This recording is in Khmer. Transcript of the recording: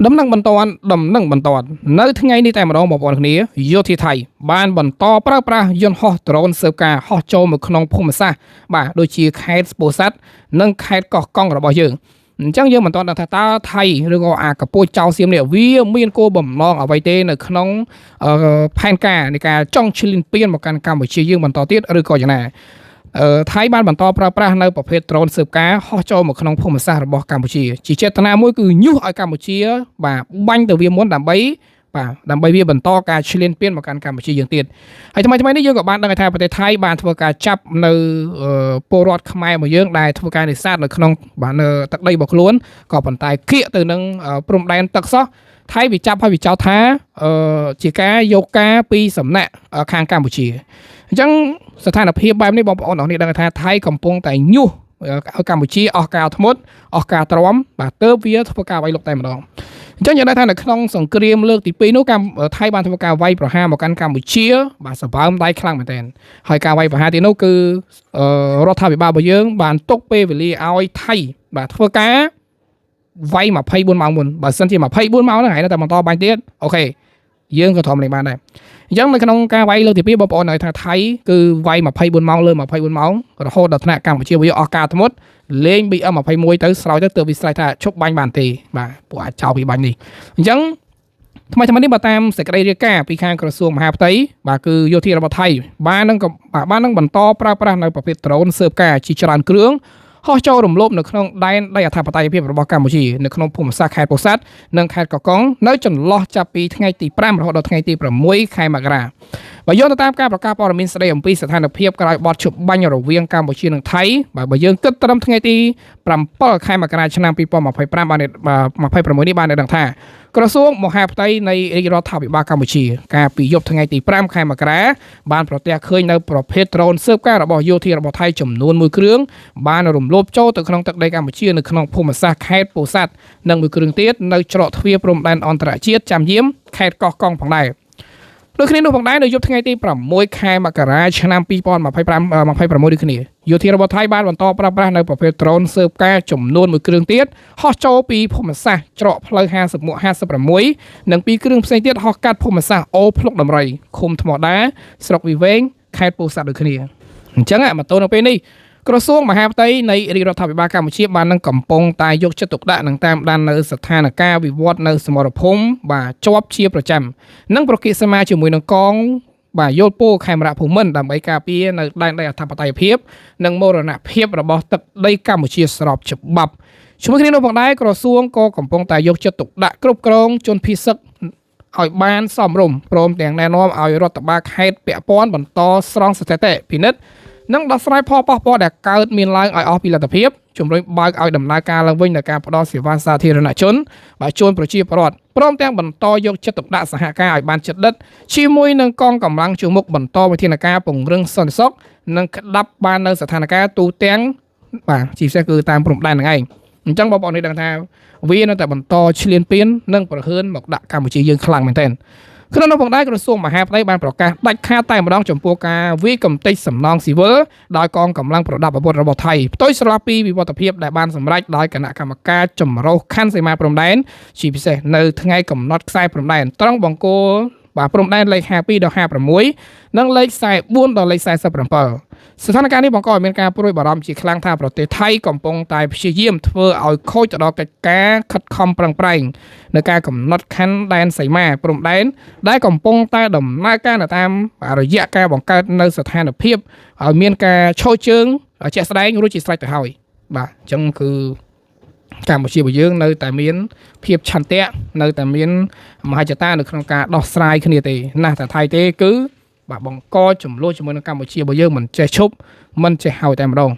ដំណឹងបន្តនៅថ្ងៃនេះតែម្ដងបងប្អូនគ្នាយោធាថៃបានបន្តប្រើប្រាស់យន្តហោះដ្រូនស៊ើបការហោះចូលមកក្នុងភូមិសាស្ត្របាទដូចជាខេត្តស្ពោធិ៍សាត់និងខេត្តកោះកុងរបស់យើងអញ្ចឹងយើងមិនទាន់ដឹងថាតើថៃឬក៏អាកពូជចៅសៀមនេះវាមានគោលបំណងអ្វីទេនៅក្នុងផែនការនៃការចង់ឈ្លានពានមកកាន់កម្ពុជាយើងបន្តទៀតឬក៏យ៉ាងណាថៃបានបន្តប្រើប្រាស់នៅប្រភេទដ្រូនស៊ើបការហោះចូលមកក្នុងភូមិសាស្ត្ររបស់កម្ពុជាជាចេតនាមួយគឺញុះឲ្យកម្ពុជាបាទបាញ់ទៅវាមុនដើម្បីវាបន្តការឈ្លានពានមកកាន់កម្ពុជាយើងទៀតហើយថ្មីនេះយើងក៏បានដឹងថាប្រទេសថៃបានធ្វើការចាប់នៅពលរដ្ឋខ្មែររបស់យើងដែលធ្វើការនេសាទនៅក្នុងបាទនៅទឹកដីរបស់ខ្លួនក៏ប៉ុន្តែគៀកទៅនឹងព្រំដែនទឹកសោះថៃវាចាប់ហើយវាចោទថាជាការយកការពីសំណាក់ខាងកម្ពុជាអញ្ចឹងស្ថានភាពបែបនេះបងប្អូនអរនេះដឹងថាថៃកំពុងតែញុះឲ្យកម្ពុជាអស់ការធ្មត់អស់ការទ្រាំបាទទៅវាធ្វើការវាយលុកតែម្ដងអញ្ចឹងយើងដឹងថានៅក្នុងសង្គ្រាមលើកទី2នោះថៃបានធ្វើការវាយប្រហារមកកាន់កម្ពុជាបាទសបើមដៃខ្លាំងមែនទែនហើយការវាយប្រហារទីនោះគឺរដ្ឋាភិបាលរបស់យើងបានទុកពេលវេលាឲ្យថៃបាទធ្វើការវាយ24ម៉ោងមុនបើសិនជា24ម៉ោងហ្នឹងហើយនៅតែបន្តបាញ់ទៀតអូខេយើងក៏ធំនេះបានដែរអញ្ចឹងនៅក្នុងការវាយលើកទី2បងប្អូនឲ្យថាថៃគឺវាយ24ម៉ោងលើ24ម៉ោងរហូតដល់ថ្នាក់កម្ពុជាវាអស់ការធ្មត់លេង BM21 ទៅស្រោចទៅវាស្រែកថាឈប់បាញ់បានទេបាទពួកអាចចោលពីបាញ់នេះអញ្ចឹងថ្មីនេះបើតាមសេចក្តីរាយការណ៍ពីខាងក្រសួងមហាផ្ទៃបាទគឺយោធារបស់ថៃបាននឹងបន្តប្រើប្រាស់នៅប្រភេទដ្រូនស៊ើបការជាច្រើនគ្រឿងហោះចូលរំលោភនៅក្នុងដែនដីអធិបតេយ្យភាពរបស់កម្ពុជានៅក្នុងភូមិសាស្ត្រខេត្តពោធិ៍សាត់និងខេត្តកោះកុងនៅចន្លោះចាប់ពីថ្ងៃទី5រហូតដល់ថ្ងៃទី6ខែមករាបើយោងទៅតាមការប្រកាសព័ត៌មានស្តីអំពីស្ថានភាពក្រោយបទឈប់បាញ់រវាងកម្ពុជានិងថៃបើយើងគិតត្រឹមថ្ងៃទី7ខែមករាឆ្នាំ2025បាន26នេះបានដឹងថាក្រសួងមហាផ្ទៃនៃរាជរដ្ឋាភិបាលកម្ពុជាកាលពីយប់ថ្ងៃទី5ខែមករាបានប្រទះឃើញនៅប្រភេទដ្រូនស៊ើបការរបស់យោធារបស់ថៃចំនួន1គ្រឿងបានរំលោភចូលទៅក្នុងទឹកដីកម្ពុជានៅក្នុងភូមិសាស្ត្រខេត្តពោធិ៍សាត់និង1គ្រឿងទៀតនៅច្រកទ្វារព្រំដែនអន្តរជាតិចាំយាមខេត្តកោះកុងផងដែរដូចគ្នានោះផងដែរនៅយប់ថ្ងៃទី6ខែមករាឆ្នាំ2026ដូចគ្នាយោធារបស់ថៃបានបន្តប្រើប្រាស់នៅប្រភេទដ្រូនស៊ើបការចំនួន1គ្រឿងទៀតហោះចូលពីភូមិសាស្ត្រច្រកផ្លូវ50មុខ56និង2គ្រឿងផ្សេងទៀតហោះកាត់ភូមិសាស្ត្រអូភ្លុកដំរីឃុំថ្មដាស្រុកវិវែងខេត្តពោធិ៍សាត់ដូចគ្នាអញ្ចឹងមកទល់នៅពេលនេះក្រសួងមហាផ្ទៃនៃរាជរដ្ឋាភិបាលកម្ពុជាបាននឹងកំពុងតែយកចិត្តទុកដាក់នឹងតាមដាននៅស្ថានភាពវិវត្តនៅសមរភូមិបាទជាប់ជាប្រចាំនិងប្រគិសមាជាមួយនឹងកងបាទយល់ពោខេមរៈភូមិន្ទដើម្បីការពារនៅដែនដីអធិបតេយ្យភាពនិងមរណភាពរបស់ទឹកដីកម្ពុជាស្របច្បាប់ជាមួយគ្នានោះផងដែរក្រសួងក៏កំពុងតែយកចិត្តទុកដាក់គ្រប់គ្រងជនភៀសសឹកឲ្យបានសមរម្យព្រមទាំងណែនាំឲ្យរដ្ឋបាលខេត្តពាក់ព័ន្ធបន្តស្រង់ស្ថិតិពិនិត្យនិងដោះស្រាយផលប៉ះពាល់ដែលកើតមានឡើងឲ្យអស់ពីលទ្ធភាពជំរុញបើកឲ្យដំណើរការឡើងវិញនៃការផ្តល់សេវាសាធារណជនបាទជូនប្រជាពលរដ្ឋព្រមទាំងបន្តយកចិត្តទុកដាក់សហការឲ្យបានជិតដិតជាមួយនឹងកងកម្លាំងជួរមុខបន្តវិធានការពង្រឹងសន្តិសុខនិងក្តាប់បាននៅស្ថានភាពទូទាំងបាទជាពិសេសគឺតាមព្រំដែនហ្នឹងឯងអញ្ចឹងបងប្អូននេះដឹងថាវានៅតែបន្តឈ្លានពាននិងប្រហើនមកដាក់កម្ពុជាយើងខ្លាំងមែនទែនក្នុងនោះផងដែរក្រសួងមហាផ្ទៃបានប្រកាសដាច់ខាតតែម្ដងចំពោះការវាយកំទេចសំណង់ស៊ីវិលដោយកងកម្លាំងប្រដាប់អាវុធរបស់ថៃផ្ទុយស្រឡះពីវិវត្តភាពដែលបានសម្រេចដោយគណៈកម្មការចម្រុះខណ្ឌសីមាព្រំដែនជាពិសេសនៅថ្ងៃកំណត់ខ្សែព្រំដែនត្រង់បង្គោលបាទព្រំដែនលេខ52ដល់56និងលេខ44ដល់លេខ47ស្ថានភាពនេះបង្កឲ្យមានការព្រួយបារម្ភជាខ្លាំងថាប្រទេសថៃកំពុងតែព្យាយាមធ្វើឲ្យខូចទៅដល់កិច្ចការខិតខំប្រឹងប្រែងនៅការកំណត់ខណ្ឌដែនសីមាព្រំដែនដែលកំពុងតែដំណើរការតាមរយៈការបង្កើតនៅស្ថានភាពឲ្យមានការឈរជើងជាក់ស្ដែងរួចជាស្រេចទៅហើយបាទអញ្ចឹងគឺកម្ពុជារបស់យើងនៅតែមានភាពឆន្ទៈនៅតែមានមហិច្ឆតានៅក្នុងការដោះស្រាយគ្នាទេណាស់តែថៃទេគឺបាទបង្កចំនួនជាមួយនឹងកម្ពុជារបស់យើងមិនចេះឈប់មិនចេះហើយតែម្ដង